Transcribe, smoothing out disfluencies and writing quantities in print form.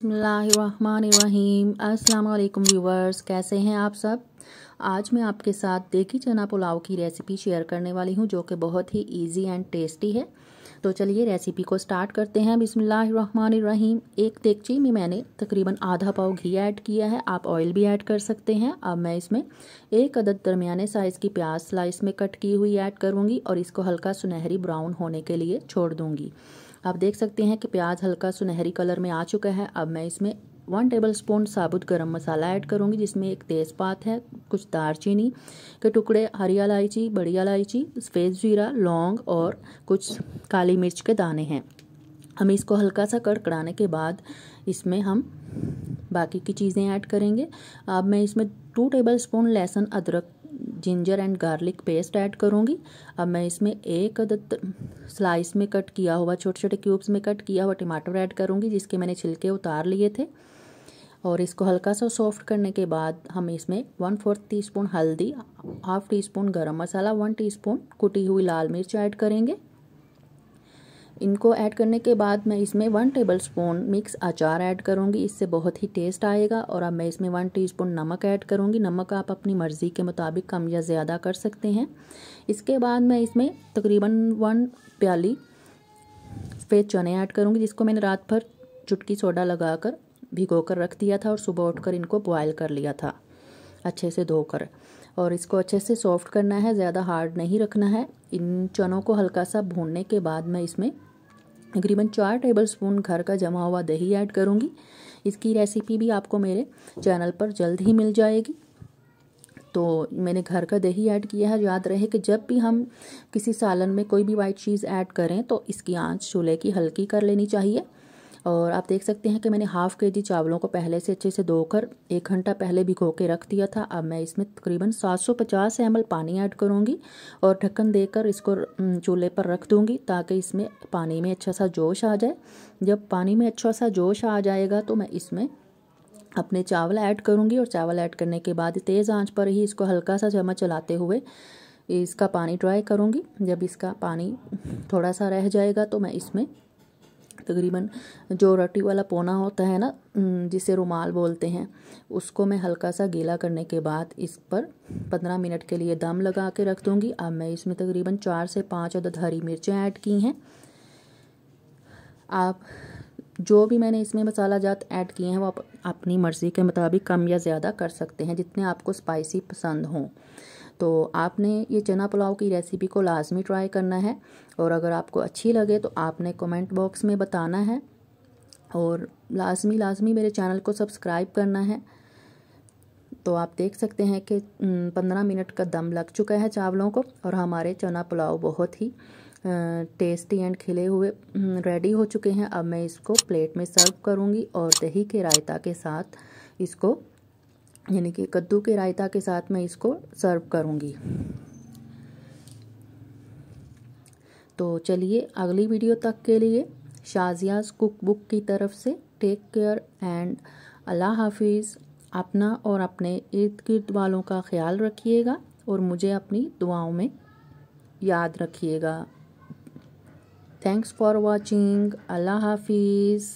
बिस्मिल्लाहिर्रहमानिर्रहीम। अस्सलाम वालेकुम व्यूवर्स, कैसे हैं आप सब। आज मैं आपके साथ देगी चना पुलाव की रेसिपी शेयर करने वाली हूं, जो कि बहुत ही इजी एंड टेस्टी है। तो चलिए रेसिपी को स्टार्ट करते हैं। बिस्मिल्लाहिर्रहमानिर्रहीम। एक देगची में मैंने तकरीबन आधा पाव घी ऐड किया है, आप ऑयल भी ऐड कर सकते हैं। अब मैं इसमें एक अदद दरमियाने साइज़ की प्याज स्लाइस में कट की हुई ऐड करूँगी और इसको हल्का सुनहरी ब्राउन होने के लिए छोड़ दूँगी। आप देख सकते हैं कि प्याज हल्का सुनहरी कलर में आ चुका है। अब मैं इसमें 1 टेबलस्पून साबुत गरम मसाला ऐड करूंगी, जिसमें एक तेज़पात है, कुछ दालचीनी के टुकड़े, हरी इलायची, बड़ी इलायची, सफ़ेद जीरा, लौंग और कुछ काली मिर्च के दाने हैं। हम इसको हल्का सा कड़कड़ाने के बाद इसमें हम बाकी की चीज़ें ऐड करेंगे। अब मैं इसमें 2 टेबलस्पून लहसुन, अदरक, ginger and garlic paste add करूंगी। अब मैं इसमें एक अदद स्लाइस में कट किया हुआ, छोटे छोटे क्यूब्स में कट किया हुआ टमाटर ऐड करूंगी, जिसके मैंने छिलके उतार लिए थे। और इसको हल्का सा सॉफ्ट करने के बाद हम इसमें 1/4 टीस्पून हल्दी, हाफ टी स्पून गरम मसाला, 1 टीस्पून कुटी हुई लाल मिर्च ऐड करेंगे। इनको ऐड करने के बाद मैं इसमें 1 टेबलस्पून मिक्स अचार ऐड करूंगी, इससे बहुत ही टेस्ट आएगा। और अब मैं इसमें 1 टीस्पून नमक ऐड करूंगी। नमक आप अपनी मर्ज़ी के मुताबिक कम या ज़्यादा कर सकते हैं। इसके बाद मैं इसमें तकरीबन 1 प्याली सफ़ेद चने ऐड करूंगी, जिसको मैंने रात भर चुटकी सोडा लगाकर भिगो कर रख दिया था और सुबह उठकर इनको बॉयल कर लिया था अच्छे से धोकर। और इसको अच्छे से सॉफ्ट करना है, ज़्यादा हार्ड नहीं रखना है। इन चनों को हल्का सा भूनने के बाद मैं इसमें तकरीबन 4 टेबलस्पून घर का जमा हुआ दही ऐड करूंगी। इसकी रेसिपी भी आपको मेरे चैनल पर जल्द ही मिल जाएगी। तो मैंने घर का दही ऐड किया है। याद रहे कि जब भी हम किसी सालन में कोई भी वाइट चीज़ ऐड करें तो इसकी आंच चूल्हे की हल्की कर लेनी चाहिए। और आप देख सकते हैं कि मैंने हाफ़ केजी चावलों को पहले से अच्छे से धोकर 1 घंटा पहले भिगो के रख दिया था। अब मैं इसमें तकरीबन 750 ml पानी ऐड करूंगी और ढक्कन देकर इसको चूल्हे पर रख दूंगी, ताकि इसमें पानी में अच्छा सा जोश आ जाए। जब पानी में अच्छा सा जोश आ जाएगा तो मैं इसमें अपने चावल ऐड करूंगी और चावल ऐड करने के बाद तेज़ आंच पर ही इसको हल्का सा चम्मच चलाते हुए इसका पानी ड्राई करूंगी। जब इसका पानी थोड़ा सा रह जाएगा तो मैं इसमें तकरीबन जो रोटी वाला पोना होता है ना, जिसे रुमाल बोलते हैं, उसको मैं हल्का सा गीला करने के बाद इस पर 15 मिनट के लिए दम लगा के रख दूंगी। अब मैं इसमें तकरीबन 4 से 5 अदद हरी मिर्चें ऐड की हैं। आप जो भी मैंने इसमें मसाला जात ऐड किए हैं वो आप अपनी मर्ज़ी के मुताबिक कम या ज़्यादा कर सकते हैं, जितने आपको स्पाइसी पसंद हों। तो आपने ये चना पुलाव की रेसिपी को लाजमी ट्राई करना है, और अगर आपको अच्छी लगे तो आपने कमेंट बॉक्स में बताना है, और लाजमी मेरे चैनल को सब्सक्राइब करना है। तो आप देख सकते हैं कि 15 मिनट का दम लग चुका है चावलों को, और हमारे चना पुलाव बहुत ही टेस्टी एंड खिले हुए रेडी हो चुके हैं। अब मैं इसको प्लेट में सर्व करूंगी और दही के रायता के साथ इसको, यानी कि कद्दू के रायता के साथ मैं इसको सर्व करूंगी। तो चलिए अगली वीडियो तक के लिए शाज़ियाज़ कुक बुक की तरफ से टेक केयर एंड अल्लाह हाफिज़। अपना और अपने इर्द गिर्द वालों का ख्याल रखिएगा और मुझे अपनी दुआओं में याद रखिएगा। Thanks for watching. अल्लाह हाफिज़।